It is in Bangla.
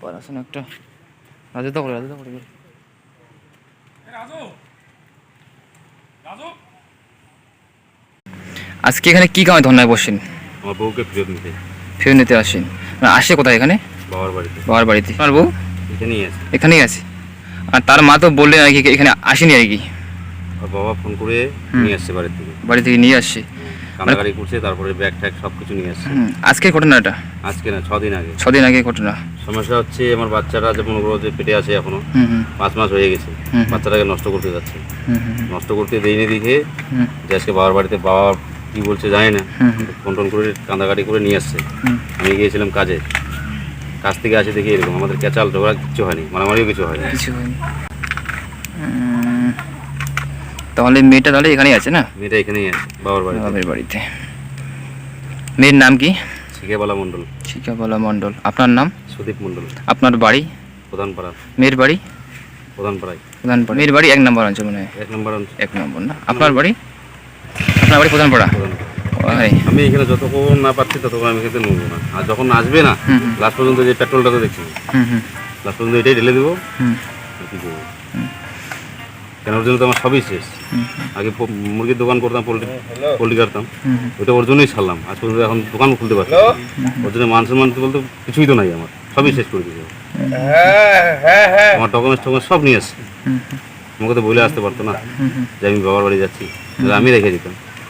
পড়াশোনা একটা রাজু তো করে আজকে এখানে কি কামে ধর্নায় বসেন? আমার বউকে ফেরত নিতে আসেন। আসে কোথায়? এখানে বাবার বাড়িতে। আমার বউ এখানেই আছে। আর তার মা তো বললেন আর কি এখানে আসেনি আর কি। বাবা ফোন করে নিয়ে আসছে বাড়ি থেকে নিয়ে আসছে, কান্নাকাটি করছে, তারপরে ব্যাগ ট্যাগ সবকিছু নিয়ে আসছে। আজকের ঘটনাটা? আজকে না, 6 দিন আগে। 6 দিন আগে ঘটনা। সমস্যা হচ্ছে আমার বাচ্চারা যেমন যে পেটে আছে এখনো 5 মাস হয়ে গেছে, বাচ্চাটাকে নষ্ট করতে যাচ্ছে। নষ্ট করতে দেয়নি দেখে যে আজকে বাবার বাড়িতে বাবা কি বলছে জানি না, ফোন টোন করে কান্দাকাটি করে নিয়ে আসছে। আমি গিয়েছিলাম কাজ থেকে আসে দেখি এরকম। আমাদের ক্যাচাল ঝগড়া কিছু হয়নি, মারামারিও কিছু হয়নি। তাহলে মেয়েটা এখানেই আছে না? মেয়েটা এখানেই আছে বাবার বাড়িতে। মেয়ের নাম কি? শিখাবালা মণ্ডল। আপনার নাম? সুদীপ মণ্ডল। আপনার বাড়ি? প্রধানপাড়া। মেয়ের বাড়ি? প্রধানপাড়ায়। মেয়ের বাড়ি 1 নম্বর অঞ্চল মনে হয়। 1 নম্বর না? আপনার বাড়ি? প্রধানপাড়া। আমি এখানে যতক্ষণ না পাচ্ছি ততক্ষণ আমি খেতে নেবো না। আর যখন আসবে না, লাস্ট পর্যন্ত যে পেট্রোলটা তো দেখছি, লাস্ট পর্যন্ত এটাই ঢেলে দেবো। কি করবো? কেন ওর জন্য তো আমার সবই শেষ। আগে মুরগির দোকান করতাম, পোল্ট্রি কাটতাম, ওইটা ওর জন্যই ছাড়লাম। আজ পর্যন্ত এখন দোকান খুলতে পারছি। ওর জন্য মানুষের বলতে কিছুই তো নাই, আমার সবই শেষ করে দিয়েছে। আমার ডকুমেন্টস সব নিয়ে আসছে। আমাকে তো বলে আসতে পারতো না যে আমি বাবার বাড়ি যাচ্ছি, আমি রেখে দিতাম।